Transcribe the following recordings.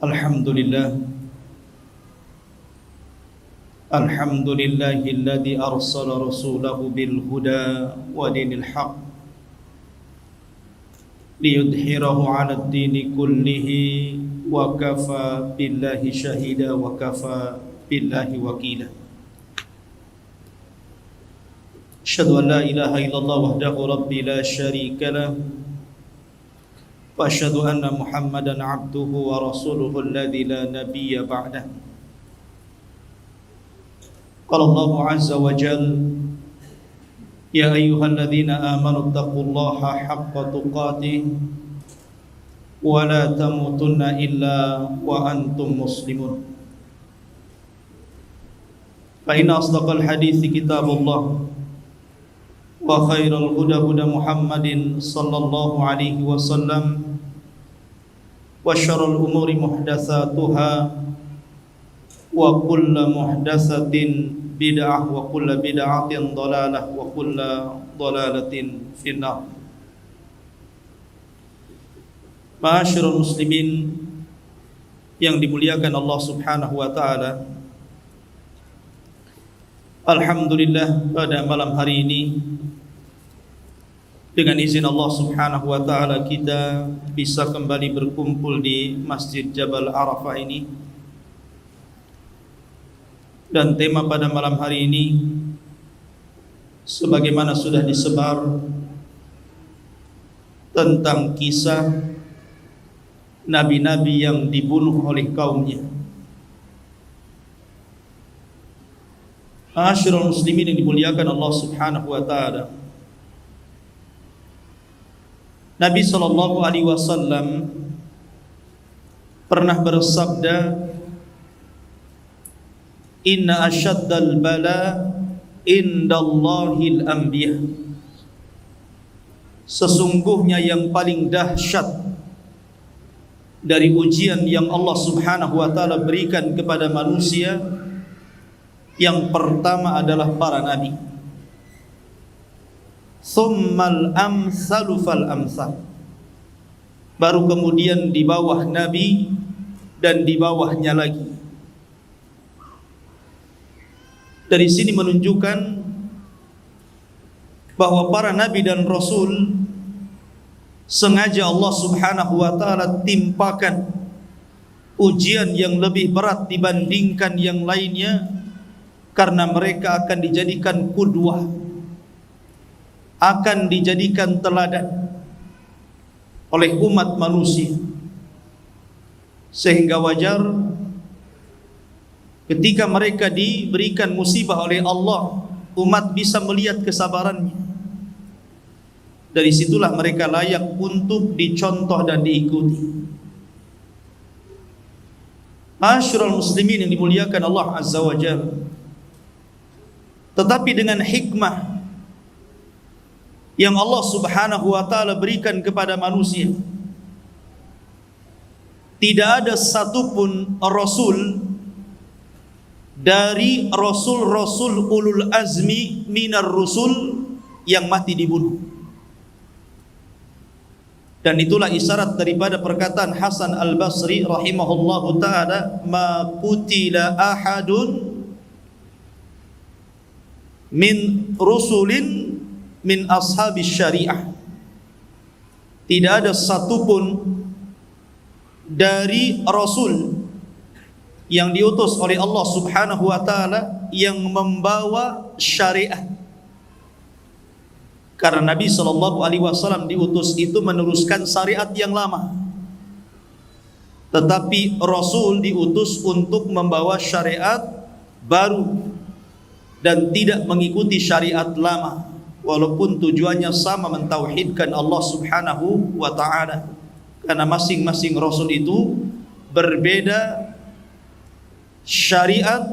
Alhamdulillah Alhamdulillahilladzi arsala rasulahu bil huda wa dinil haq liyudhhirahu 'alad dini kullihi wa kafa billahi shahida wa kafa billahi wakila. Asyhadu an la ilaha illallah wahdahu rabbi la syarika lah wa asyhadu anna Muhammadan 'abduhu wa rasuluhu alladzi la nabiyya ba'dah. Qala Allah 'azza wa jalla ya ayyuhalladzina amanu taqullaha haqqa tuqatih wa la tamutunna illa wa antum muslimun. Fa inna asdaqal hadithi kitabullah wa khairal huda huda Muhammadin sallallahu alaihi wasallam wa syarrul umuri muhdatsatuha wa kullu muhdatsatin bid'ah wa kullu bid'atin dhalalah wa kullu dhalalatin finnar. Ma'asyiral muslimin yang dimuliakan Allah Subhanahu wa taala, alhamdulillah pada malam hari ini dengan izin Allah Subhanahu wa taala kita bisa kembali berkumpul di Masjid Jabal Arafah ini. Dan tema pada malam hari ini sebagaimana sudah disebar tentang kisah nabi-nabi yang dibunuh oleh kaumnya. Ma'asyiral muslimin yang dimuliakan Allah Subhanahu wa taala, Nabi sallallahu alaihi wasallam pernah bersabda, inna asyaddal bala indallahil anbiya. Sesungguhnya yang paling dahsyat dari ujian yang Allah Subhanahu wa taala berikan kepada manusia, yang pertama adalah para nabi. Tsummal amsalu fal amsal. Baru kemudian di bawah nabi dan di bawahnya lagi. Dari sini menunjukkan bahwa para nabi dan rasul sengaja Allah Subhanahu wa taala timpakan ujian yang lebih berat dibandingkan yang lainnya, karena mereka akan dijadikan qudwah, akan dijadikan teladan oleh umat manusia. Sehingga wajar ketika mereka diberikan musibah oleh Allah, umat bisa melihat kesabarannya. Dari situlah mereka layak untuk dicontoh dan diikuti. Ma'asyiral muslimin yang dimuliakan Allah Azza wa Jalla, tetapi dengan hikmah yang Allah Subhanahu wa taala berikan kepada manusia, tidak ada satupun rasul dari rasul-rasul ulul azmi minar rusul yang mati dibunuh. Dan itulah isyarat daripada perkataan Hasan Al-Basri rahimahullahu ta'ala, ma qutila ahadun min rusulin min ashabis syariah. Tidak ada satupun dari rasul yang diutus oleh Allah Subhanahu wa taala yang membawa syariat. Karena Nabi sallallahu alaihi wasallam diutus itu meneruskan syariat yang lama. Tetapi rasul diutus untuk membawa syariat baru dan tidak mengikuti syariat lama, walaupun tujuannya sama, mentauhidkan Allah Subhanahu wa taala. Karena masing-masing rasul itu berbeda syariat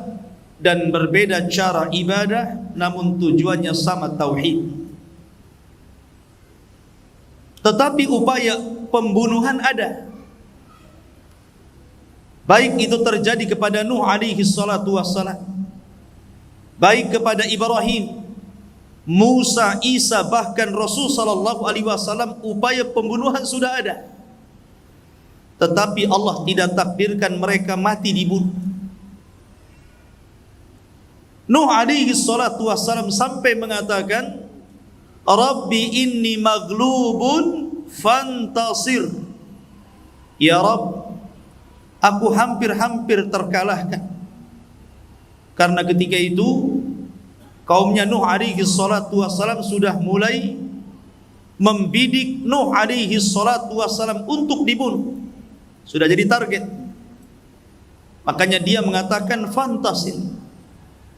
dan berbeda cara ibadah, namun tujuannya sama, tauhid. Tetapi upaya pembunuhan ada. Baik itu terjadi kepada Nuh alaihi salatu wassalam, baik kepada Ibrahim, Musa, Isa, bahkan Rasul sallallahu alaihi wasallam, upaya pembunuhan sudah ada. tetapi Allah tidak takdirkan mereka mati dibunuh. Nuh alaihi salatu wassalam sampai mengatakan, Rabbi inni maghlubun fantasir. Ya Rabb, aku hampir-hampir terkalahkan. Karena ketika itu kaumnya Nuh alaihi salatu wassalam sudah mulai membidik Nuh alaihi salatu wassalam untuk dibunuh. Sudah jadi target. Makanya dia mengatakan fantasir,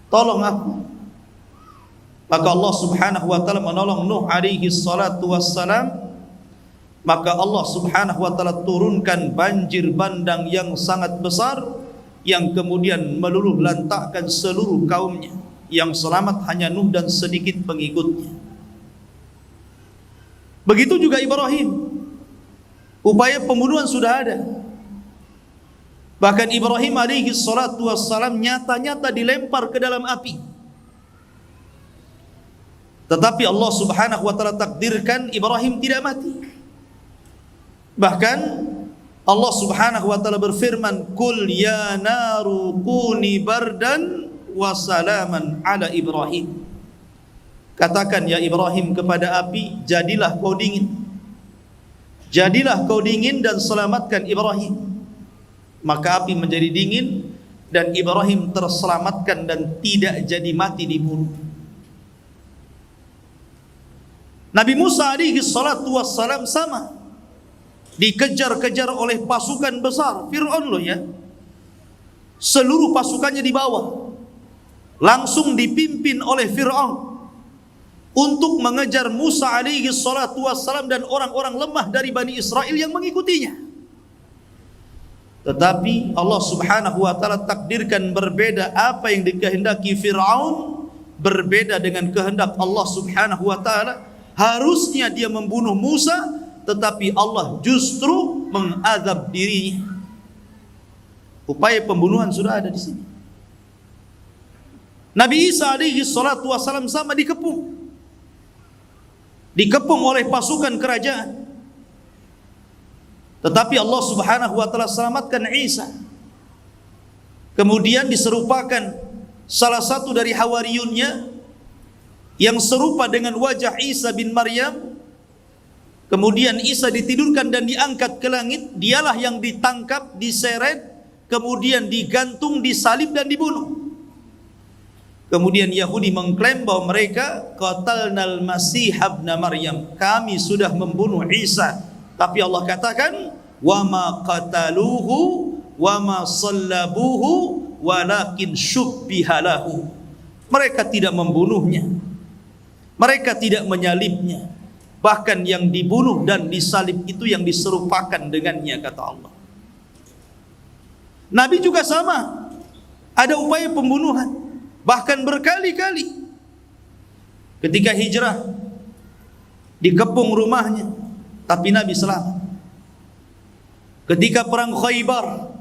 tolong aku. Maka Allah subhanahu wa ta'ala menolong Nuh alaihi salatu wassalam. Maka Allah subhanahu wa ta'ala turunkan banjir bandang yang sangat besar, yang kemudian meluluh lantakkan seluruh kaumnya. Yang selamat hanya Nuh dan sedikit pengikutnya. Begitu juga Ibrahim. Upaya pembunuhan sudah ada. Bahkan Ibrahim alaihi salatu wassalam nyata-nyata dilempar ke dalam api. Tetapi Allah subhanahu wa ta'ala takdirkan Ibrahim tidak mati. Bahkan Allah subhanahu wa ta'ala berfirman, Qul ya naru kuni bardan wa salaman ala Ibrahim. Katakan ya Ibrahim kepada api, jadilah kau dingin. Jadilah kau dingin dan selamatkan Ibrahim. Maka api menjadi dingin dan Ibrahim terselamatkan dan tidak jadi mati dibunuh. Nabi Musa alaihi salatu wassalam sama, dikejar-kejar oleh pasukan besar Fir'aun loh ya. Seluruh pasukannya dibawa, langsung dipimpin oleh Fir'aun untuk mengejar Musa alaihi salatu wassalam dan orang-orang lemah dari Bani Israel yang mengikutinya. Tetapi Allah subhanahu wa ta'ala takdirkan berbeda. Apa yang dikehendaki Fir'aun berbeda dengan kehendak Allah subhanahu wa ta'ala. Harusnya dia membunuh Musa, tetapi Allah justru mengazab dirinya. Upaya pembunuhan sudah ada di sini. Nabi Isa alaihi salatu wassalam sama dikepung oleh pasukan kerajaan. Tetapi Allah subhanahu wa ta'ala selamatkan Isa. Kemudian diserupakan salah satu dari hawariyunnya yang serupa dengan wajah Isa bin Maryam. Kemudian Isa ditidurkan dan diangkat ke langit. Dialah yang ditangkap, diseret, kemudian digantung, disalib dan dibunuh. Kemudian Yahudi mengklaim bahwa mereka qatalnal Masih ibn Maryam, kami sudah membunuh Isa. Tapi Allah katakan, wa ma qataluhu wa ma sallabuhu walakin syubbiha lahu. Mereka tidak membunuhnya, mereka tidak menyalibnya, bahkan yang dibunuh dan disalib itu yang diserupakan dengannya, kata Allah. Nabi juga sama, ada upaya pembunuhan, bahkan berkali-kali. Ketika hijrah dikepung rumahnya, tapi Nabi selamat. Ketika perang Khaybar,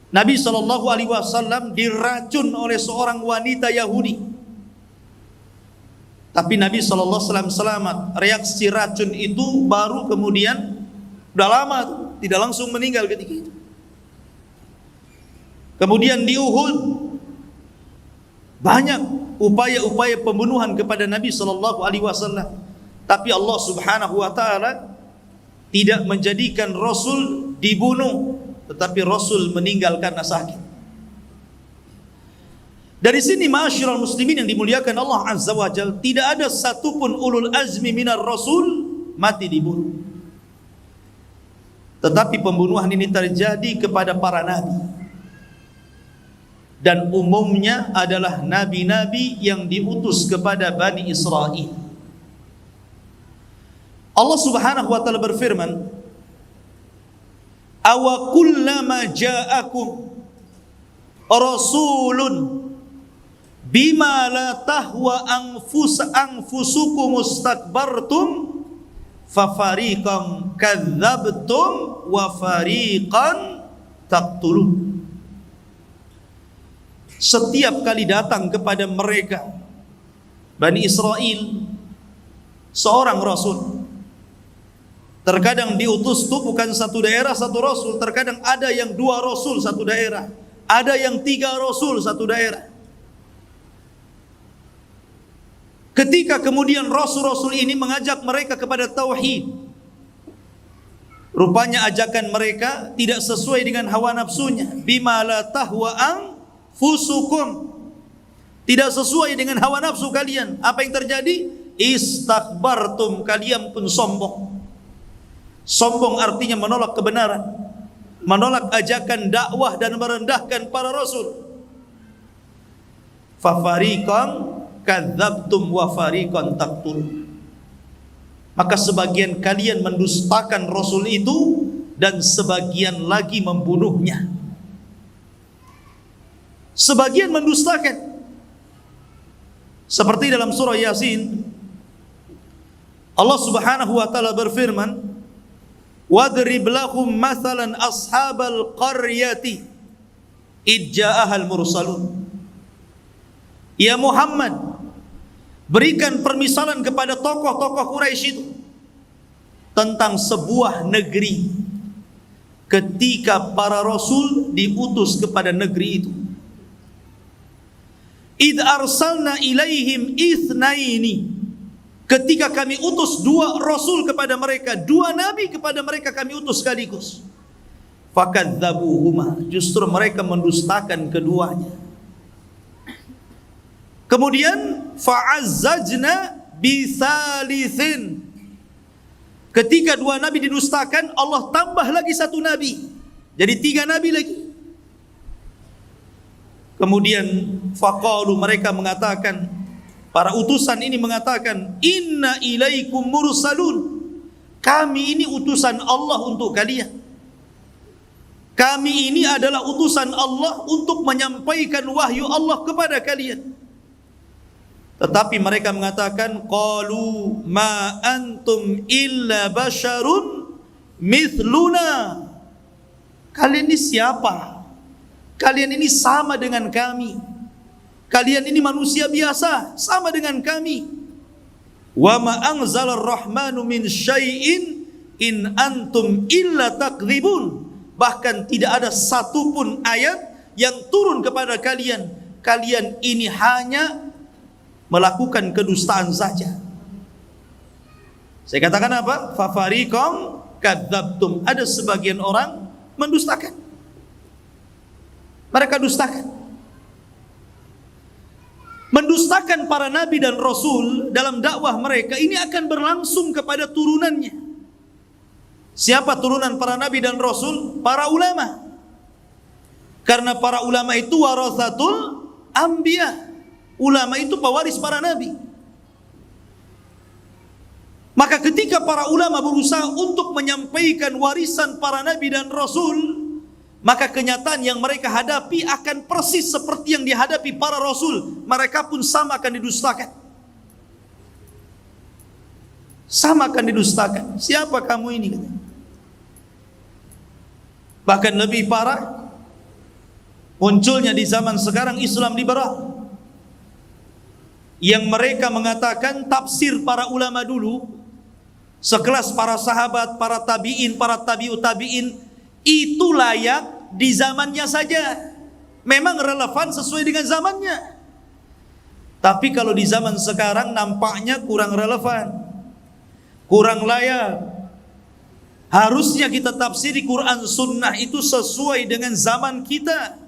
Nabi SAW diracun oleh seorang wanita Yahudi, tapi Nabi SAW selamat. Reaksi racun itu baru kemudian, udah lama tidak langsung meninggal ketika itu. Kemudian di Uhud banyak upaya-upaya pembunuhan kepada Nabi SAW, tapi Allah subhanahu wa ta'ala tidak menjadikan Rasul dibunuh, tetapi Rasul meninggal karena sakit. Dari sini ma'asyiral muslimin yang dimuliakan Allah azza wa jalla, tidak ada satupun ulul azmi minar Rasul mati dibunuh. Tetapi pembunuhan ini terjadi kepada para nabi, dan umumnya adalah nabi-nabi yang diutus kepada Bani Israel. Allah subhanahu wa ta'ala berfirman, awa kullama ja'akum rasulun bima la tahwa anfusukum mustakbartum fafariqan kadzabtum wa fariqan taqtulun. Setiap kali datang kepada mereka Bani Israel seorang rasul, Terkadang diutus itu bukan satu daerah satu rasul, terkadang ada yang 2 rasul satu daerah, ada yang 3 rasul satu daerah. Ketika kemudian rasul-rasul ini mengajak mereka kepada tauhid, rupanya ajakan mereka tidak sesuai dengan hawa nafsunya. Bima la tahwa anfusukum, tidak sesuai dengan hawa nafsu kalian. Apa yang terjadi? Istakbartum, kalian pun sombong. Sombong artinya menolak kebenaran, menolak ajakan dakwah dan merendahkan para rasul. Fafariqan kadzabtum wa fariqan taqtulun. Maka sebagian kalian mendustakan rasul itu dan sebagian lagi membunuhnya. Sebagian mendustakan. Seperti dalam surah Yasin, Allah Subhanahu wa taala berfirman, "Wadrib lahum mathalan ashabal qaryati id ja'ahal mursalun." Ya Muhammad, berikan permisalan kepada tokoh-tokoh Quraisy itu tentang sebuah negeri ketika para rasul diutus kepada negeri itu. Id arsalna ilaihim itsnaini, ketika kami utus 2 rasul kepada mereka, 2 nabi kepada mereka kami utus sekaligus. Fakadzabuhuma, justru mereka mendustakan keduanya. Kemudian fa'azzajna bisalithin, ketika 2 nabi didustakan, Allah tambah lagi 1 nabi, jadi 3 nabi lagi. Kemudian faqalu, mereka mengatakan, para utusan ini mengatakan, inna ilaikum mursalun, kami ini utusan Allah untuk kalian. Kami ini adalah utusan Allah untuk menyampaikan wahyu Allah kepada kalian. Tetapi mereka mengatakan, qalu ma antum illa basyarun mithluna, kalian ini siapa? Kalian ini sama dengan kami. Kalian ini manusia biasa, sama dengan kami. Wa ma anzalar rahmanu min syai'in in antum illa takdzibun, bahkan tidak ada satupun ayat yang turun kepada kalian, kalian ini hanya melakukan kedustaan saja. Saya katakan apa? Fafariqam kadzabtum, ada sebagian orang mendustakan. Mereka dustakan. Mendustakan para nabi dan rasul dalam dakwah mereka ini akan berlangsung kepada turunannya. Siapa turunan para nabi dan rasul? Para ulama. Karena para ulama itu warasatul anbiya. Ulama itu pewaris para nabi. Maka ketika para ulama berusaha untuk menyampaikan warisan para nabi dan rasul, maka kenyataan yang mereka hadapi akan persis seperti yang dihadapi para rasul. Mereka pun sama akan didustakan. Sama akan didustakan. Siapa kamu ini? Bahkan lebih parah, munculnya di zaman sekarang Islam liberal, yang mereka mengatakan tafsir para ulama dulu, sekelas para sahabat, para tabi'in, para tabi'ut tabi'in, itu layak di zamannya saja, memang relevan sesuai dengan zamannya. Tapi kalau di zaman sekarang nampaknya kurang relevan, kurang layak. Harusnya kita tafsiri Quran Sunnah itu sesuai dengan zaman kita.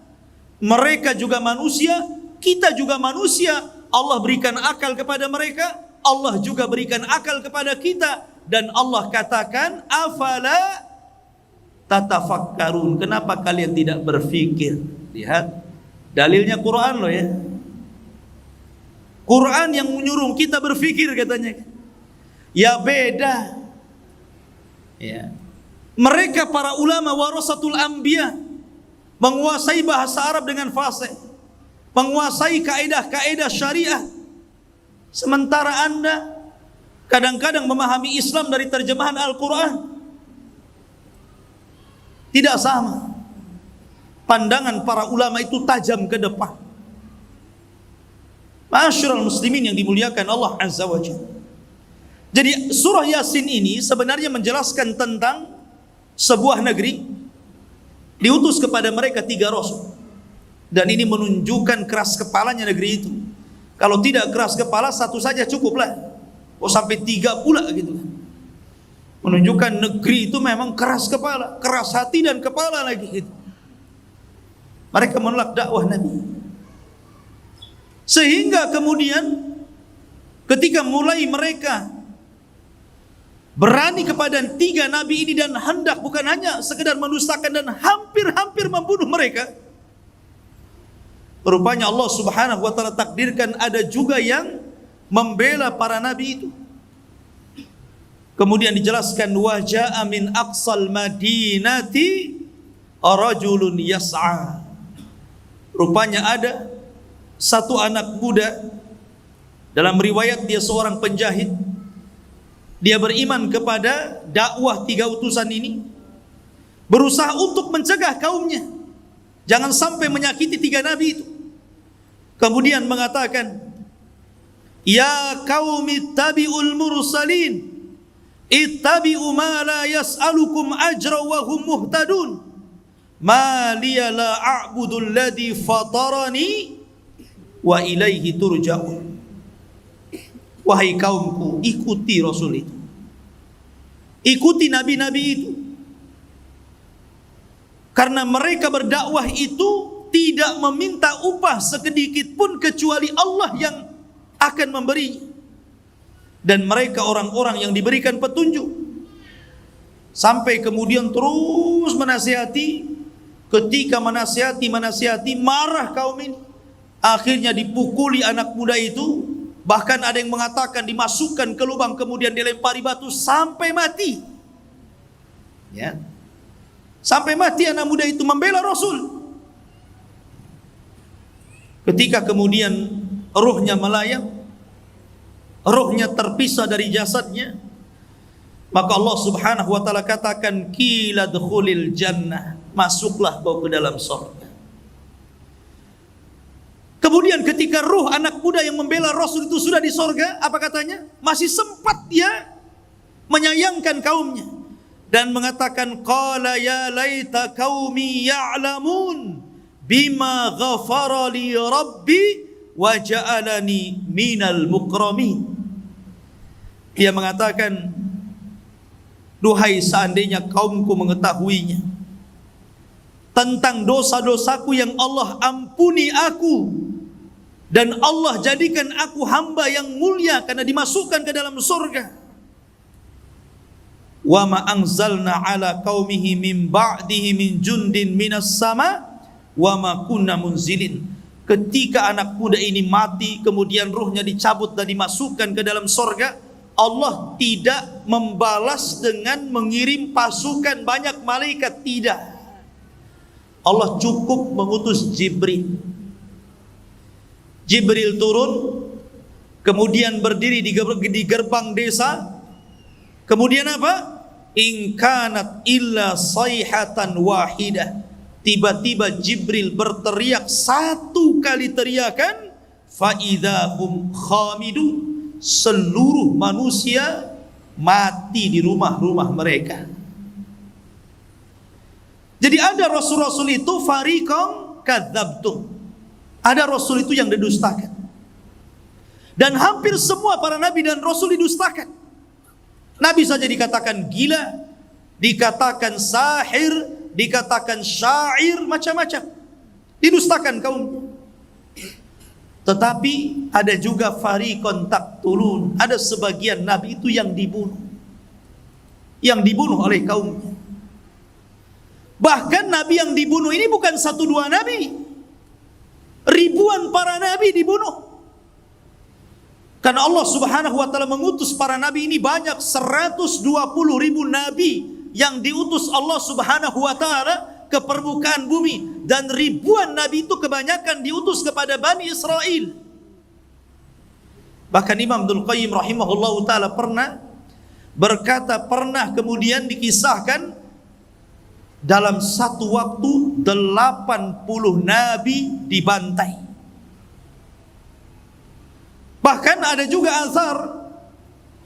Mereka juga manusia, kita juga manusia. Allah berikan akal kepada mereka, Allah juga berikan akal kepada kita. Dan Allah katakan, afala tatafakkarun, kenapa kalian tidak berfikir? Lihat, dalilnya Quran loh ya. Quran yang menyuruh kita berfikir katanya. Ya beda. Ya. Mereka para ulama warasatul anbiya, menguasai bahasa Arab dengan fasih, menguasai kaedah-kaedah syariah. Sementara Anda kadang-kadang memahami Islam dari terjemahan Al-Quran. Tidak sama. Pandangan para ulama itu tajam ke depan. Ma'asyiral muslimin yang dimuliakan Allah Azza wa Jalla. Jadi surah Yasin ini sebenarnya menjelaskan tentang sebuah negeri diutus kepada mereka 3 rasul. Dan ini menunjukkan keras kepalanya negeri itu. Kalau tidak keras kepala, 1 saja cukuplah. Oh sampai 3 pula gitu. Menunjukkan negeri itu memang keras kepala, keras hati dan kepala lagi gitu. Mereka menolak dakwah Nabi. Sehingga kemudian ketika mulai mereka berani kepada 3 nabi ini dan hendak bukan hanya sekedar mendustakan dan hampir-hampir membunuh mereka, rupanya Allah Subhanahu wa taala takdirkan ada juga yang membela para nabi itu. Kemudian dijelaskan wa jaa min aqsal madinati rajulun yas'a. Rupanya ada satu anak muda, dalam riwayat dia seorang penjahit. Dia beriman kepada dakwah 3 utusan ini, berusaha untuk mencegah kaumnya jangan sampai menyakiti 3 nabi itu. Kemudian mengatakan, ya qaumi ittabi'ul mursalin ittabi'u ma la yas'alukum ajra wa hum muhtadun ma liya la a'budu alladhi fatarani wa ilaihi turja'un. Wahai kaumku, ikuti Rasul itu, ikuti nabi-nabi itu, karena mereka berdakwah itu tidak meminta upah sedikit pun kecuali Allah yang akan memberi. Dan mereka orang-orang yang diberikan petunjuk. Sampai kemudian terus menasihati. Ketika menasihati marah kaum ini. Akhirnya dipukuli anak muda itu. Bahkan ada yang mengatakan dimasukkan ke lubang kemudian dilempari batu sampai mati. Ya. Sampai mati anak muda itu membela Rasul. Ketika kemudian ruhnya melayang, ruhnya terpisah dari jasadnya, maka Allah Subhanahu wa taala katakan qila dkhulil jannah, masuklah kau ke dalam surga. Kemudian ketika ruh anak muda yang membela Rasul itu sudah di sorga, apa katanya? Masih sempat dia menyayangkan kaumnya dan mengatakan qala ya laita qaumi ya'lamun bima ghafara li rabbi wa ja'alani minal mukramin. Dia mengatakan, duhai seandainya kaumku mengetahuinya tentang dosa-dosaku yang Allah ampuni aku, dan Allah jadikan aku hamba yang mulia karena dimasukkan ke dalam surga. Wa ma anzalna ala qaumihi min ba'dihi min jundin minas sama wa ma kunna munzilin. Ketika anak muda ini mati kemudian ruhnya dicabut dan dimasukkan ke dalam surga, Allah tidak membalas dengan mengirim pasukan banyak malaikat, tidak. Allah cukup mengutus Jibril. Jibril turun, kemudian berdiri di gerbang desa. Kemudian apa? In kanat illa sayhatan wahidah. Tiba-tiba Jibril berteriak 1 kali teriakan, fa idzahum khamidun. Seluruh manusia mati di rumah-rumah mereka. Jadi ada rasul-rasul itu fariqan kadzabtum. Ada rasul itu yang didustakan. Dan hampir semua para nabi dan rasul didustakan. Nabi saja dikatakan gila, dikatakan sahir, dikatakan syair, macam-macam. Didustakan kaumnya. Tetapi ada juga fariqan taqtulun. Ada sebagian nabi itu yang dibunuh. Yang dibunuh oleh kaumnya. Bahkan nabi yang dibunuh ini bukan 1-2 nabi. Ribuan para nabi dibunuh. Karena Allah Subhanahu wa taala mengutus para nabi ini banyak, 120.000 nabi yang diutus Allah Subhanahu wa taala ke permukaan bumi, dan ribuan nabi itu kebanyakan diutus kepada Bani Israel. Bahkan Imam Abdul Qayyim rahimahullahu taala pernah berkata, pernah kemudian dikisahkan dalam satu waktu 80 nabi dibantai. Bahkan ada juga azhar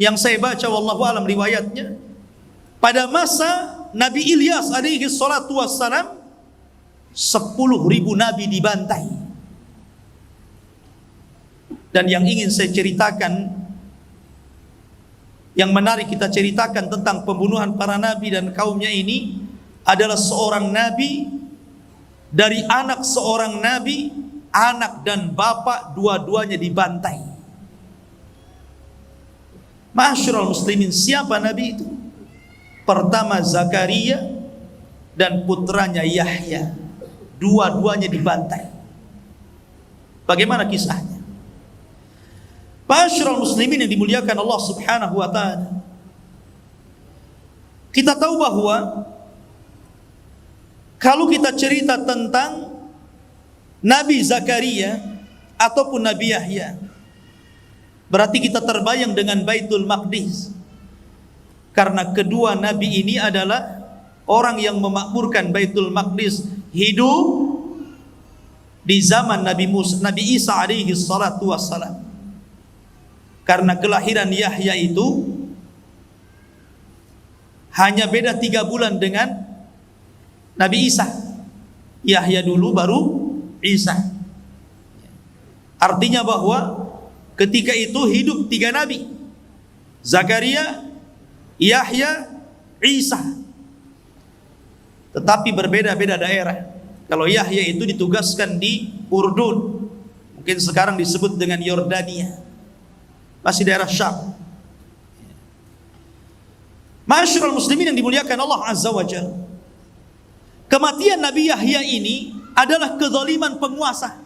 yang saya baca wallahu alam riwayatnya, pada masa Nabi Ilyas alaihi salatu wassalam 10.000 nabi dibantai. Dan yang ingin saya ceritakan, yang menarik kita ceritakan tentang pembunuhan para nabi dan kaumnya ini adalah seorang nabi dari anak seorang nabi, anak dan bapak dua-duanya dibantai. Ma'asyiral muslimin, siapa nabi itu? Pertama Zakaria dan putranya Yahya, dua-duanya dibantai. Bagaimana kisahnya? Ma'asyiral muslimin yang dimuliakan Allah Subhanahu wa taala, kita tahu bahwa kalau kita cerita tentang Nabi Zakaria ataupun Nabi Yahya, berarti kita terbayang dengan Baitul Maqdis. Karena kedua nabi ini adalah orang yang memakmurkan Baitul Maqdis, hidup di zaman Nabi Isa alaihi salatu wassalam. Karena kelahiran Yahya itu hanya beda 3 bulan dengan Nabi Isa. Yahya dulu baru Isa. Artinya bahwa ketika itu hidup 3 nabi, Zakaria, Yahya, Isa. Tetapi berbeda-beda daerah. Kalau Yahya itu ditugaskan di Urdun, mungkin sekarang disebut dengan Yordania, masih daerah Syam. Ma'asyiral muslimin yang dimuliakan Allah Azza wa Jalla, kematian Nabi Yahya ini adalah kezaliman penguasa.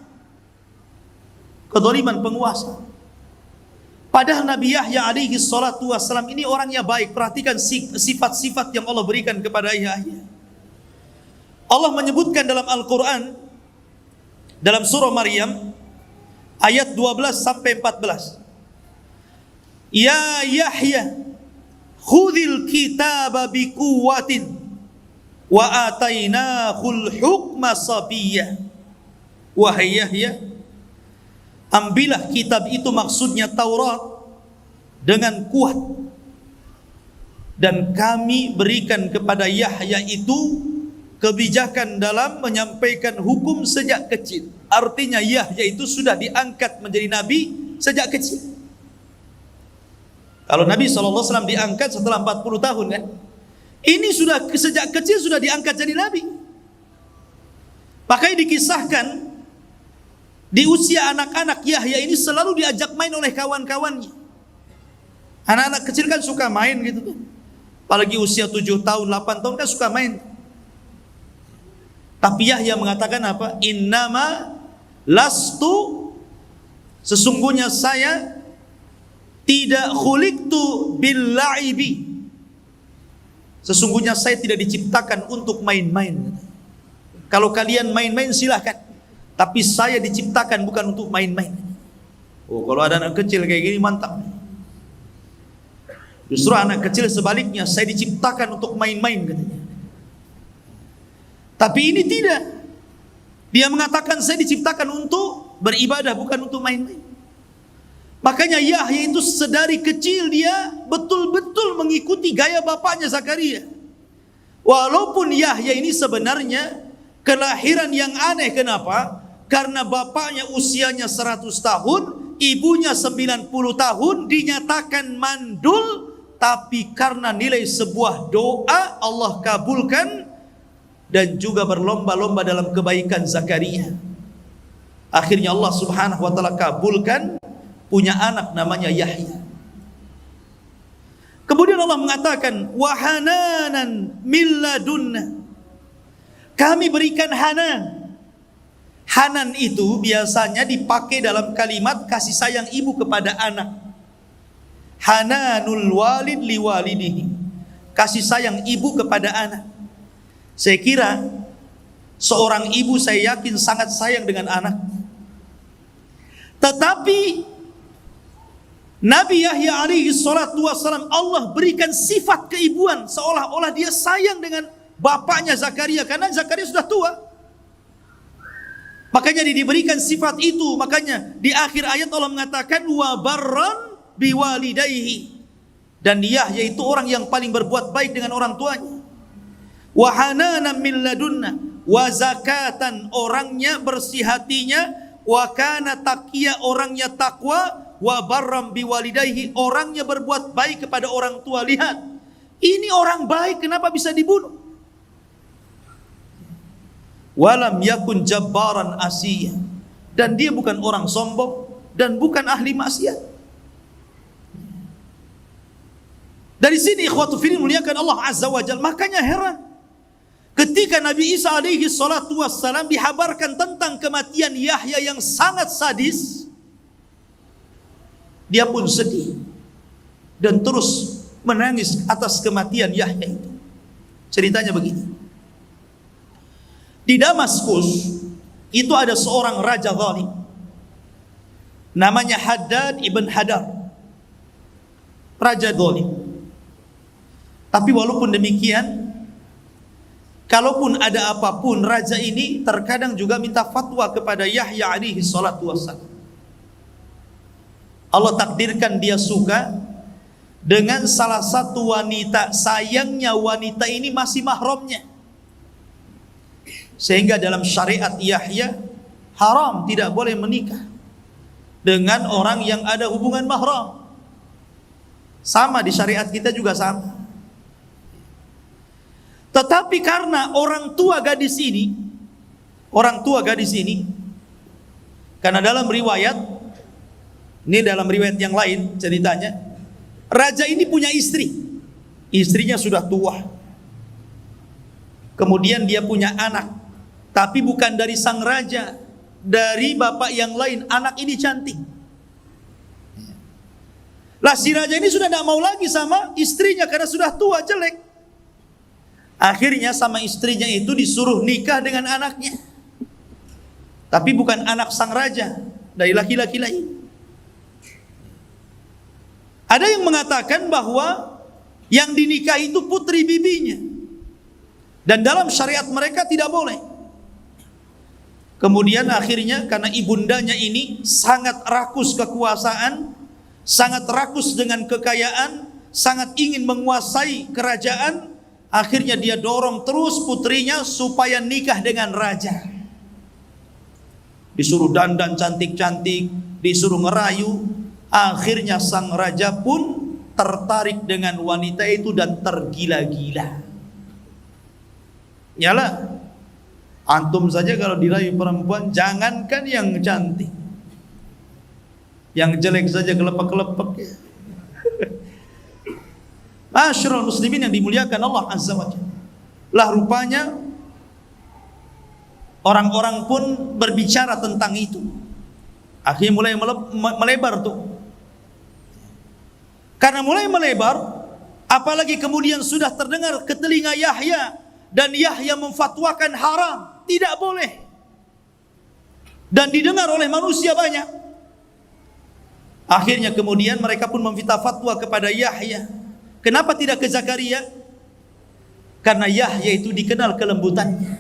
Kezaliman penguasa. Padahal Nabi Yahya alaihi salatu wassalam ini orangnya baik. Perhatikan sifat-sifat yang Allah berikan kepada Yahya. Allah menyebutkan dalam Al-Quran, dalam surah Maryam ayat 12 sampai 14. Ya Yahya, khudhil kitaba biquwwatin wa atainahul hukma sabiyya. Wahai Yahya, ambillah kitab itu, maksudnya Taurat, dengan kuat, dan kami berikan kepada Yahya itu kebijakan dalam menyampaikan hukum sejak kecil. Artinya Yahya itu sudah diangkat menjadi nabi sejak kecil. Kalau Nabi SAW diangkat setelah 40 tahun kan, ini sudah sejak kecil sudah diangkat jadi nabi. Makanya dikisahkan di usia anak-anak Yahya ini selalu diajak main oleh kawan-kawannya. Anak-anak kecil kan suka main gitu tuh. Apalagi usia 7 tahun, 8 tahun kan suka main. Tapi Yahya mengatakan apa? Innama lastu, sesungguhnya saya tidak khuliqtu bil la'ibi, sesungguhnya saya tidak diciptakan untuk main-main. Kalau kalian main-main silahkan, tapi saya diciptakan bukan untuk main-main. Oh, kalau ada anak kecil kayak gini mantap. Justru anak kecil sebaliknya, saya diciptakan untuk main-main katanya. Tapi ini tidak. Dia mengatakan saya diciptakan untuk beribadah, bukan untuk main-main. Makanya Yahya itu sedari kecil dia betul-betul mengikuti gaya bapaknya Zakaria. Walaupun Yahya ini sebenarnya kelahiran yang aneh. Kenapa? Karena bapaknya usianya 100 tahun, ibunya 90 tahun, dinyatakan mandul. Tapi karena nilai sebuah doa, Allah kabulkan, dan juga berlomba-lomba dalam kebaikan Zakaria. Akhirnya Allah Subhanahu wa taala kabulkan, punya anak namanya Yahya. Kemudian Allah mengatakan, wahananan milladunna, kami berikan hanan. Hanan itu biasanya dipakai dalam kalimat kasih sayang ibu kepada anak. Hananul walid liwalidihi, kasih sayang ibu kepada anak. Saya kira seorang ibu, saya yakin sangat sayang dengan anak. Tetapi Nabi Yahya alaihi salatu wassalam, Allah berikan sifat keibuan, seolah-olah dia sayang dengan bapaknya Zakaria, karena Zakaria sudah tua. Makanya diberikan sifat itu. Makanya di akhir ayat Allah mengatakan wa barran biwalidayhi, Dan Yahya itu orang yang paling berbuat baik dengan orang tuanya. Wa hananan min ladunna wa zakatan, orangnya bersih hatinya, wa kana taqiya, orangnya takwa, wa barram biwalidayhi, orangnya berbuat baik kepada orang tua. Lihat, ini orang baik, kenapa bisa dibunuh? Walam yakun jabbaran asiyah, dan dia bukan orang sombong dan bukan ahli maksiat. Dari sini ikhwatu fillah muliakan Allah Azza wa Jalla. Makanya heran ketika Nabi Isa alaihi salatu wassalam dihabarkan tentang kematian Yahya yang sangat sadis, dia pun sedih dan terus menangis atas kematian Yahya itu. Ceritanya begini. Di Damaskus itu ada seorang raja zalim namanya Haddad ibn Hadar, raja zalim. Tapi walaupun demikian, kalaupun ada apapun, raja ini terkadang juga minta fatwa kepada Yahya alaihi salatu wassalam. Allah takdirkan dia suka dengan salah satu wanita. Sayangnya wanita ini masih mahramnya, sehingga dalam syariat Yahya haram, tidak boleh menikah dengan orang yang ada hubungan mahram. Sama di syariat kita juga sama. Tetapi karena orang tua gadis ini, karena dalam riwayat, ini dalam riwayat yang lain ceritanya, raja ini punya istri, istrinya sudah tua. Kemudian dia punya anak, tapi bukan dari sang raja, dari bapak yang lain. Anak ini cantik. Lah si raja ini sudah tidak mau lagi sama istrinya karena sudah tua, jelek. Akhirnya sama istrinya itu disuruh nikah dengan anaknya, tapi bukan anak sang raja, dari laki-laki lain. Ada yang mengatakan bahwa yang dinikahi itu putri bibinya, dan dalam syariat mereka tidak boleh. Kemudian akhirnya karena ibundanya ini sangat rakus kekuasaan, sangat rakus dengan kekayaan, sangat ingin menguasai kerajaan, akhirnya dia dorong terus putrinya supaya nikah dengan raja. Disuruh dandan cantik-cantik, disuruh ngerayu. Akhirnya sang raja pun tertarik dengan wanita itu dan tergila-gila. Nyala, antum saja kalau dirayu perempuan, jangankan yang cantik, yang jelek saja kelepek-kelepek ya. Masyarul muslimin yang dimuliakan Allah Azza wa Jalla. Lah rupanya orang-orang pun berbicara tentang itu. Akhirnya mulai melebar tuh. Karena mulai melebar, apalagi kemudian sudah terdengar ke telinga Yahya, dan Yahya memfatwakan haram, tidak boleh, dan didengar oleh manusia banyak. Akhirnya kemudian mereka pun meminta fatwa kepada Yahya. Kenapa tidak ke Zakaria? Karena Yahya itu dikenal kelembutannya.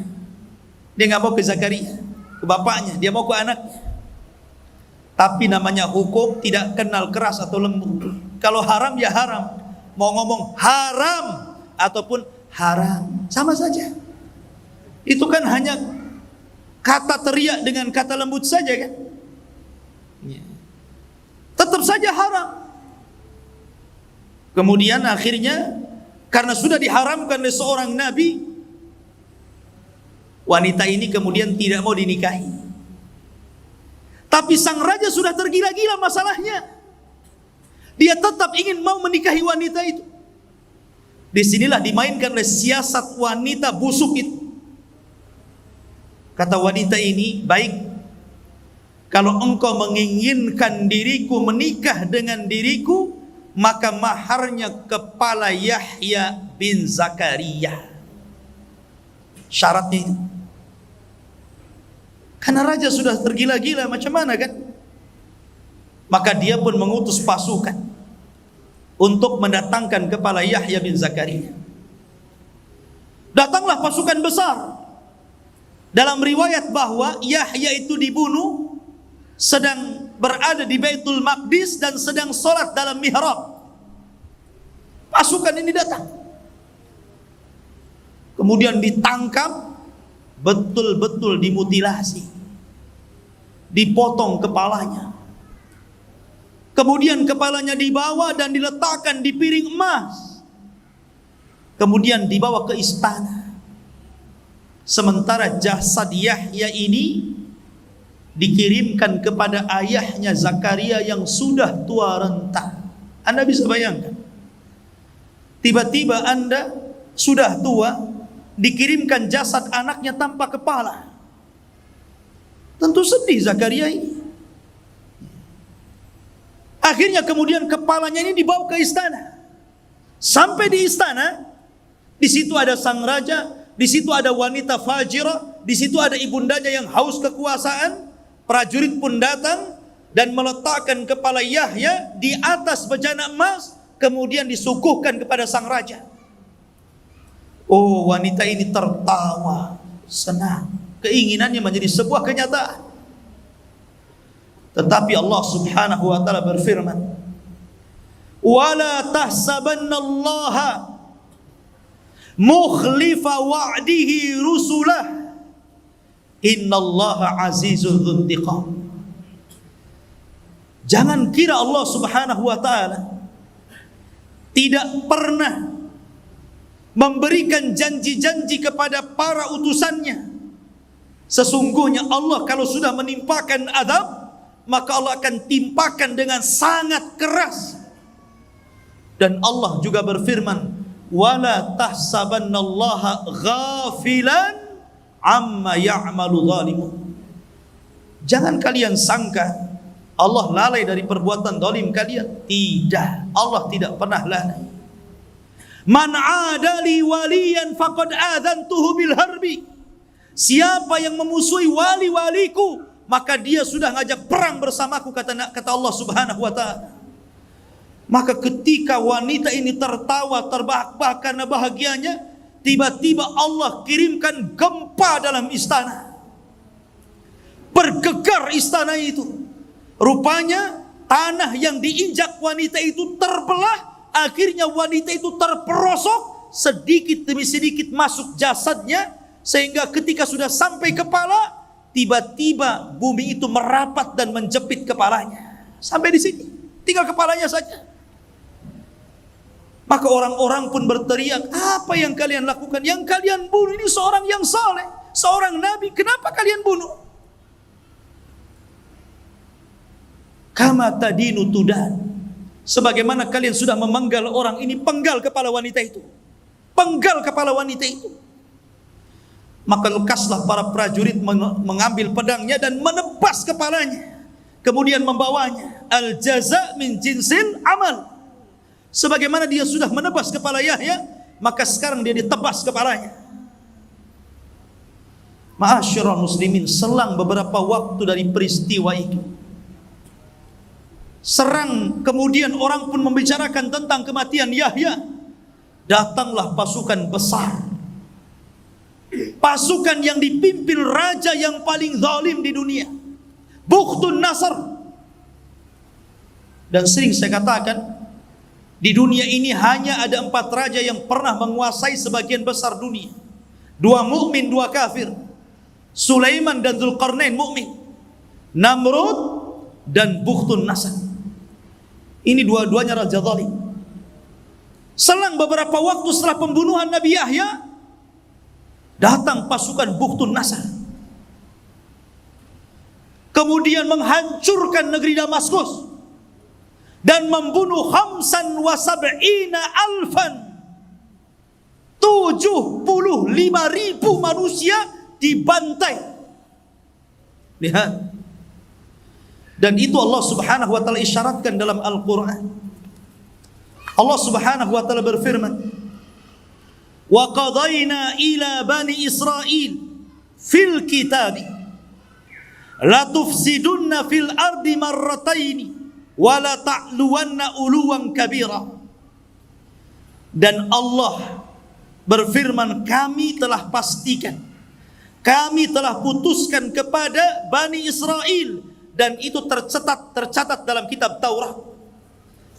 Dia nggak mau ke Zakaria, ke bapaknya, dia mau ke anaknya. Tapi namanya hukum tidak kenal keras atau lembut. Kalau haram ya haram, mau ngomong haram ataupun haram, sama saja. Itu kan hanya kata teriak dengan kata lembut saja kan? Tetap saja haram. Kemudian akhirnya karena sudah diharamkan oleh seorang nabi, wanita ini kemudian tidak mau dinikahi. Tapi sang raja sudah tergila-gila masalahnya. Dia tetap ingin mau menikahi wanita itu. Disinilah dimainkan oleh siasat wanita busuk itu. Kata wanita ini, baik, kalau engkau menginginkan diriku menikah dengan diriku, maka maharnya kepala Yahya bin Zakaria. Syaratnya itu. Karena raja sudah tergila-gila, macam mana kan? Maka dia pun mengutus pasukan untuk mendatangkan kepala Yahya bin Zakaria. Datanglah pasukan besar. Dalam riwayat bahwa Yahya itu dibunuh sedang berada di Baitul Maqdis dan sedang sholat dalam mihrab. Pasukan ini datang. Kemudian ditangkap, betul-betul dimutilasi. Dipotong kepalanya. Kemudian kepalanya dibawa dan diletakkan di piring emas. Kemudian dibawa ke istana. Sementara jasad Yahya ini dikirimkan kepada ayahnya Zakaria yang sudah tua renta. Anda bisa bayangkan, tiba-tiba Anda sudah tua, dikirimkan jasad anaknya tanpa kepala. Tentu sedih Zakaria ini. Akhirnya kemudian kepalanya ini dibawa ke istana. Sampai di istana, di situ ada sang raja, di situ ada wanita fajirah, di situ ada ibundanya yang haus kekuasaan. Prajurit pun datang dan meletakkan kepala Yahya di atas bejana emas, kemudian disuguhkan kepada sang raja. Oh, wanita ini tertawa, senang. Keinginannya menjadi sebuah kenyataan. Tetapi Allah Subhanahu wa taala berfirman, "Wala tahsabannallaha mukhlifa wa'dihi rusulah. Innallaha azizun dzuntiqam." Jangan kira Allah Subhanahu wa taala tidak pernah memberikan janji-janji kepada para utusannya. Sesungguhnya Allah kalau sudah menimpakan azab, maka Allah akan timpakan dengan sangat keras. Dan Allah juga berfirman, "Wala tahsabannallaha ghafilan amma ya'malu zalimun." Jangan kalian sangka Allah lalai dari perbuatan zalim kalian. Tidak, Allah tidak pernah lalai. Man 'adali waliyan faqad adzantuhu bil harbi. Siapa yang memusuhi wali-waliku, maka dia sudah ngajak perang bersamaku, kata Allah Subhanahu wa taala. Maka ketika wanita ini tertawa terbahak-bahak karena bahagianya, tiba-tiba Allah kirimkan gempa dalam istana. Bergegar istana itu. Rupanya tanah yang diinjak wanita itu terbelah, akhirnya wanita itu terperosok, sedikit demi sedikit masuk jasadnya, sehingga ketika sudah sampai kepala, tiba-tiba bumi itu merapat dan menjepit kepalanya. Sampai di sini, tinggal kepalanya saja. Maka orang-orang pun berteriak, "Apa yang kalian lakukan? Yang kalian bunuh ini seorang yang saleh, seorang nabi. Kenapa kalian bunuh?" Kama tadinu tudan. Sebagaimana kalian sudah memenggal orang ini, penggal kepala wanita itu. Penggal kepala wanita itu. Maka lekaslah para prajurit mengambil pedangnya dan menebas kepalanya. Kemudian membawanya. Al jaza min jinsil amal. Sebagaimana dia sudah menebas kepala Yahya, maka sekarang dia ditebas kepalanya. Ma'asyiral muslimin, selang beberapa waktu dari peristiwa itu, kemudian orang pun membicarakan tentang kematian Yahya. Datanglah pasukan besar, pasukan yang dipimpin raja yang paling zalim di dunia, Bukhtun Nasr. Dan sering saya katakan, di dunia ini hanya ada 4 raja yang pernah menguasai sebagian besar dunia. 2 mukmin, 2 kafir. Sulaiman dan Dzulqarnain mukmin, Namrud dan Bukhtun Nasr. Ini dua-duanya raja zalim. Selang beberapa waktu setelah pembunuhan Nabi Yahya, datang pasukan Bukhtun Nasr, kemudian menghancurkan negeri Damaskus dan membunuh 75,000 75.000 manusia dibantai. Lihat. Dan itu Allah Subhanahu wa taala isyaratkan dalam Al-Qur'an. Allah Subhanahu wa taala berfirman, "Wa qadayna ila bani Israil fil kitab la tufsidunna fil ardi marrataini wa la ta'luwanna uluwan kabira." Dan Allah berfirman, kami telah pastikan, kami telah putuskan kepada Bani Israel, dan itu tercatat dalam kitab Taurat,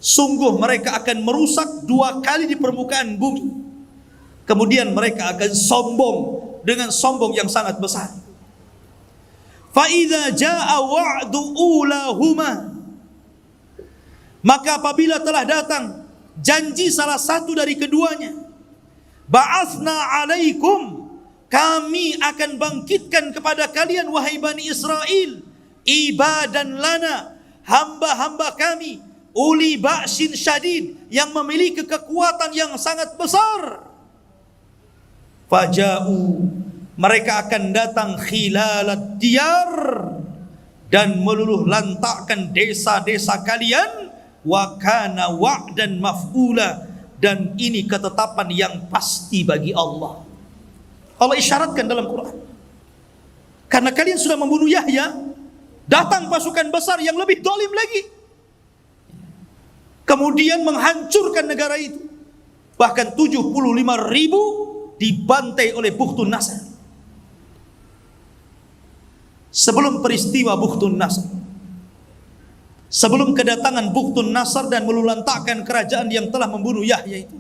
sungguh mereka akan merusak 2 kali di permukaan bumi. Kemudian mereka akan sombong dengan sombong yang sangat besar. Fa idza jaa wa'du ulahuma, maka apabila telah datang janji salah satu dari keduanya, ba'atsna 'alaikum, kami akan bangkitkan kepada kalian wahai Bani Israel, ibadan lana, hamba-hamba kami, uli ba'sin syadid, yang memiliki kekuatan yang sangat besar. Faja'u, mereka akan datang khilalad diyar, dan meluluh lantakkan desa-desa kalian. Wa kana wa'dan maf'ula, dan ini ketetapan yang pasti bagi Allah. Allah isyaratkan dalam Quran, karena kalian sudah membunuh Yahya, datang pasukan besar yang lebih zalim lagi, kemudian menghancurkan negara itu. Bahkan 75.000 dibantai oleh Bukhtun Nasr. Sebelum peristiwa Bukhtun Nasr, sebelum kedatangan Bukhtun Nasr dan melulantakkan kerajaan yang telah membunuh Yahya itu,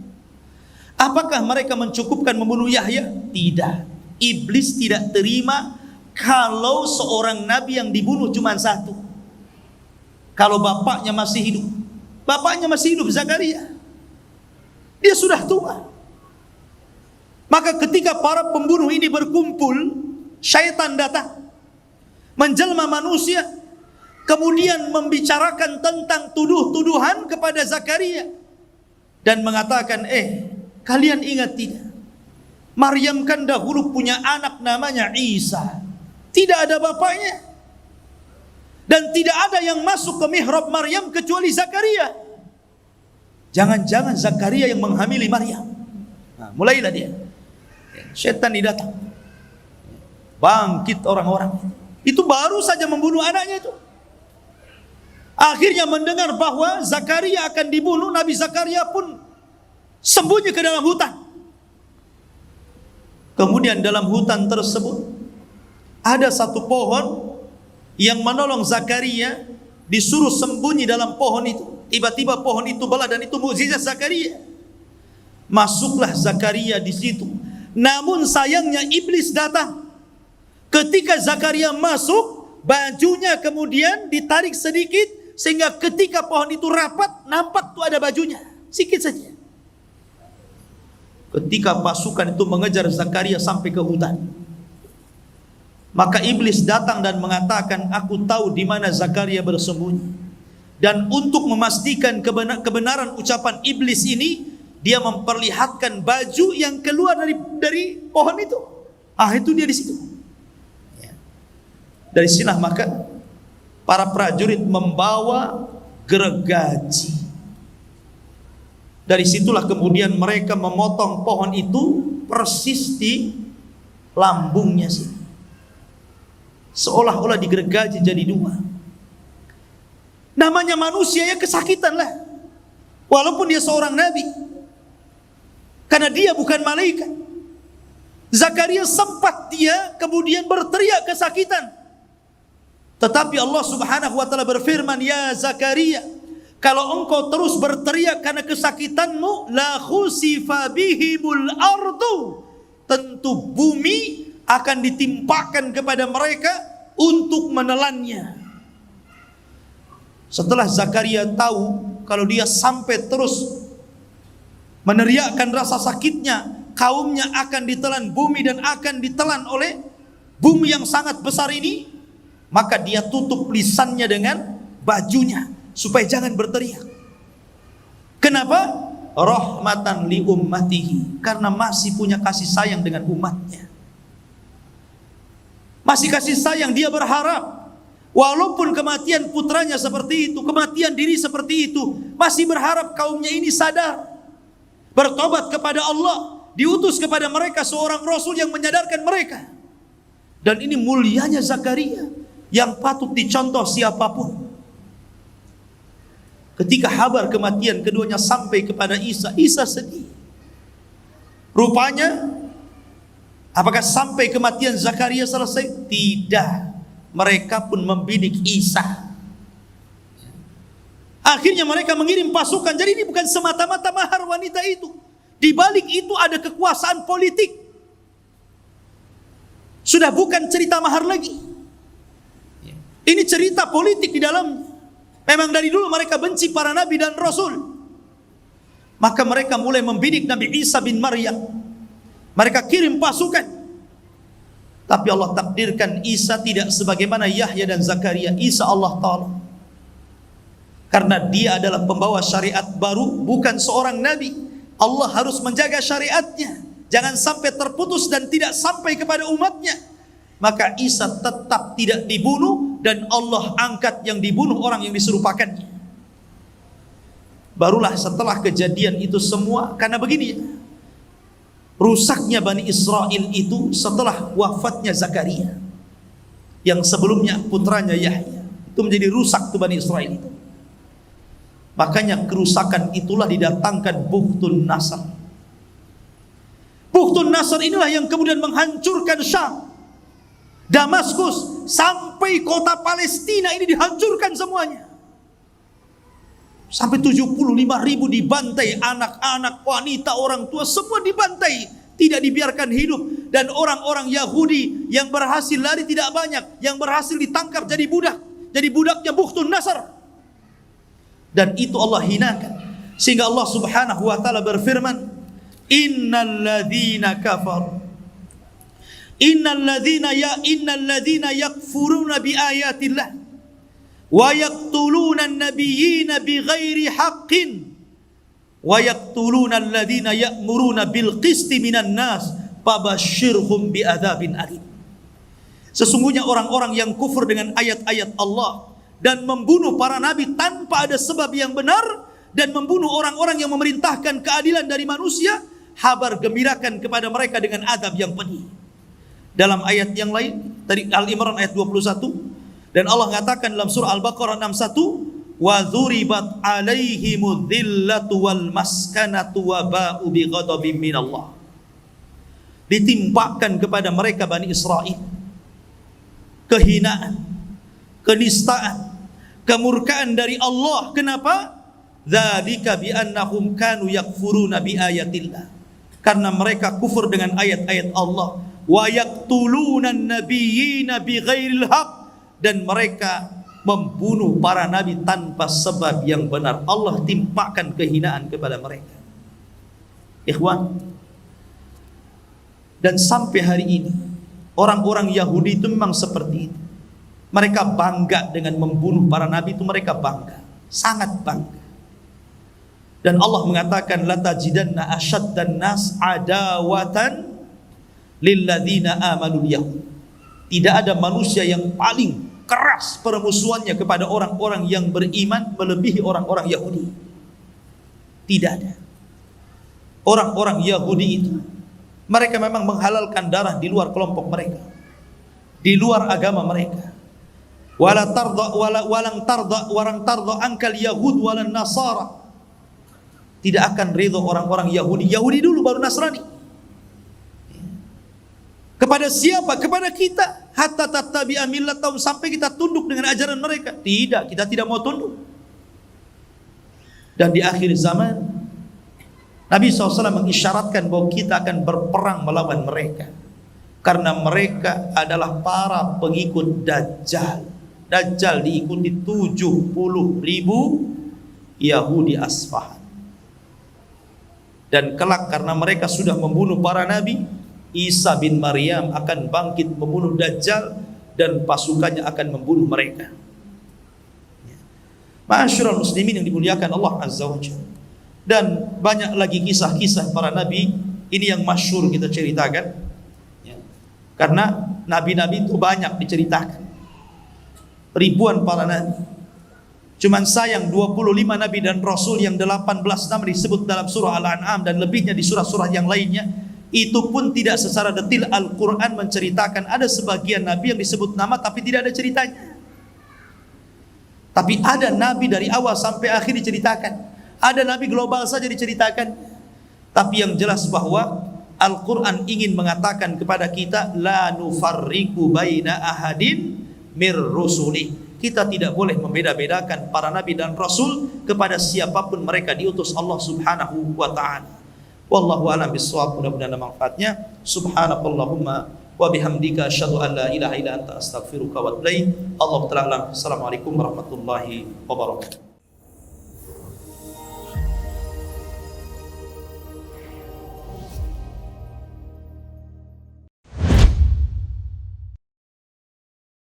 apakah mereka mencukupkan membunuh Yahya? Tidak. Iblis tidak terima kalau seorang nabi yang dibunuh cuma satu. Kalau bapaknya masih hidup. Bapaknya masih hidup, Zakaria. Dia sudah tua. Maka ketika para pembunuh ini berkumpul, syaitan datang menjelma manusia, kemudian membicarakan tentang tuduh-tuduhan kepada Zakaria dan mengatakan, kalian ingat tidak? Maryam kan dahulu punya anak namanya Isa, tidak ada bapaknya, dan tidak ada yang masuk ke mihrab Maryam kecuali Zakaria. Jangan-jangan Zakaria yang menghamili Maryam. Nah, mulailah dia. Syaitan didatang. Bangkit orang-orang. Itu baru saja membunuh anaknya itu. Akhirnya mendengar bahwa Zakaria akan dibunuh, Nabi Zakaria pun sembunyi ke dalam hutan. Kemudian dalam hutan tersebut ada satu pohon yang menolong Zakaria, disuruh sembunyi dalam pohon itu. Tiba-tiba pohon itu belah, dan itu mukjizat Zakaria. Masuklah Zakaria di situ. Namun sayangnya iblis datang. Ketika Zakaria masuk, bajunya kemudian ditarik sedikit, sehingga ketika pohon itu rapat, nampak tuh ada bajunya, sedikit saja. Ketika pasukan itu mengejar Zakaria sampai ke hutan, maka iblis datang dan mengatakan, aku tahu di mana Zakaria bersembunyi. Dan untuk memastikan kebenaran ucapan iblis ini, dia memperlihatkan baju yang keluar dari pohon itu. Itu dia di situ. Dari sinilah maka para prajurit membawa gergaji. Dari situlah kemudian mereka memotong pohon itu persis di lambungnya sih. Seolah-olah digergaji jadi 2. Namanya manusia ya kesakitan lah. Walaupun dia seorang nabi. Karena dia bukan malaikat. Zakaria sempat dia kemudian berteriak kesakitan. Tetapi Allah Subhanahu wa ta'ala berfirman, ya Zakaria, kalau engkau terus berteriak karena kesakitanmu, la khusifa bihimul ardu, tentu bumi akan ditimpakan kepada mereka untuk menelannya. Setelah Zakaria tahu kalau dia sampai terus meneriakkan rasa sakitnya, kaumnya akan ditelan bumi dan akan ditelan oleh bumi yang sangat besar ini, maka dia tutup lisannya dengan bajunya supaya jangan berteriak. Kenapa? Rahmatan li ummatihi, karena masih punya kasih sayang dengan umatnya. Masih kasih sayang, dia berharap walaupun kematian putranya seperti itu, kematian diri seperti itu, masih berharap kaumnya ini sadar, bertobat kepada Allah, diutus kepada mereka seorang rasul yang menyadarkan mereka. Dan ini mulianya Zakaria yang patut dicontoh siapapun. Ketika kabar kematian keduanya sampai kepada Isa, Isa sedih. Rupanya, apakah sampai kematian Zakaria selesai? Tidak. Mereka pun membidik Isa. Akhirnya mereka mengirim pasukan. Jadi ini bukan semata-mata mahar wanita itu. Di balik itu ada kekuasaan politik. Sudah bukan cerita mahar lagi. Ini cerita politik di dalam. Memang dari dulu mereka benci para nabi dan rasul. Maka mereka mulai membidik Nabi Isa bin Maryam. Mereka kirim pasukan. Tapi Allah takdirkan Isa tidak sebagaimana Yahya dan Zakaria. Isa Allah Ta'ala. Karena dia adalah pembawa syariat baru, bukan seorang nabi. Allah harus menjaga syariatnya. Jangan sampai terputus dan tidak sampai kepada umatnya. Maka Isa tetap tidak dibunuh dan Allah angkat yang dibunuh orang yang diserupakannya. Barulah setelah kejadian itu semua, karena begini, rusaknya Bani Israel itu setelah wafatnya Zakaria. Yang sebelumnya putranya Yahya. Itu menjadi rusak tuh Bani Israel itu. Makanya kerusakan itulah didatangkan Bukhtun Nasr. Bukhtun Nasr inilah yang kemudian menghancurkan Syam, Damaskus, sampai kota Palestina ini dihancurkan semuanya. Sampai 75.000 dibantai, anak-anak, wanita, orang tua, semua dibantai, tidak dibiarkan hidup. Dan orang-orang Yahudi yang berhasil lari tidak banyak, yang berhasil ditangkap jadi budak. Jadi budaknya Bukhtun Nasr. Dan itu Allah hinakan. Sehingga Allah Subhanahu wa taala berfirman, innalladzina yakfuruna biayatillah wa yaqtuluna an-nabiyyina bighairi haqqin wa yaqtuluna alladzina ya'muruna bil qisti minan nas fabashshirhum bi'adzabin alim. Sesungguhnya orang-orang yang kufur dengan ayat-ayat Allah dan membunuh para nabi tanpa ada sebab yang benar, dan membunuh orang-orang yang memerintahkan keadilan dari manusia, habar gembirakan kepada mereka dengan azab yang pedih. Dalam ayat yang lain, tadi Al-Imran ayat 21, dan Allah mengatakan dalam surah Al-Baqarah 61, wa dzuribat alaihimudz dzillatu wal maskanatu wa ba'u bi ghadabin minallah. Ditimpakan kepada mereka Bani Israel kehinaan, kenistaan, kemurkaan dari Allah. Kenapa? Dzalika bi annahum kanu yakfuruna bi ayatillah. Karena mereka kufur dengan ayat-ayat Allah. Wa yaqtuluna an-nabiyyina bighairil haqq, dan mereka membunuh para nabi tanpa sebab yang benar. Allah timpakan kehinaan kepada mereka. Ikhwan, dan sampai hari ini orang-orang Yahudi itu memang seperti itu. Mereka bangga dengan membunuh para nabi itu, mereka bangga, sangat bangga. Dan Allah mengatakan, la tajidanna asyaddan nas adawatan lilladzina amanul yahud. Tidak ada manusia yang paling keras permusuhannya kepada orang-orang yang beriman melebihi orang-orang Yahudi. Tidak ada. Orang-orang Yahudi itu, mereka memang menghalalkan darah di luar kelompok mereka, di luar agama mereka. Walang tarda angkal yahud walan nasara. Tidak akan ridho orang-orang Yahudi. Yahudi dulu baru Nasrani. Kepada siapa? Kepada kita. Hatta tattabi'a millatahum, sampai kita tunduk dengan ajaran mereka. Tidak, kita tidak mau tunduk. Dan di akhir zaman, Nabi SAW mengisyaratkan bahwa kita akan berperang melawan mereka. Karena mereka adalah para pengikut Dajjal. Dajjal diikuti 70.000 Yahudi Asfahan. Dan kelak karena mereka sudah membunuh para nabi, Isa bin Maryam akan bangkit membunuh Dajjal dan pasukannya akan membunuh mereka. Ma'asyiral muslimin yang dimuliakan Allah Azza wa Jalla. Dan banyak lagi kisah-kisah para nabi. Ini yang masyhur kita ceritakan, karena nabi-nabi itu banyak diceritakan, ribuan para nabi. Cuman sayang 25 nabi dan rasul yang 18 nama disebut dalam surah Al-An'am dan lebihnya di surah-surah yang lainnya, itu pun tidak secara detail Al-Quran menceritakan. Ada sebagian nabi yang disebut nama tapi tidak ada ceritanya. Tapi ada nabi dari awal sampai akhir diceritakan. Ada nabi global saja diceritakan. Tapi yang jelas bahwa Al-Quran ingin mengatakan kepada kita, la nufarriqu baina ahadin mir rusuli. kita tidak boleh membeda-bedakan para nabi dan rasul kepada siapapun mereka diutus Allah Subhanahu wa taala. Wallahu a'lam bissawab. Mudah-mudahan ada manfaatnya. Subhanakallahumma wa bihamdika asyhadu an la ilaha illa anta astaghfiruka wa atubu ilaik. Allahu ta'ala. Assalamualaikum warahmatullahi wabarakatuh.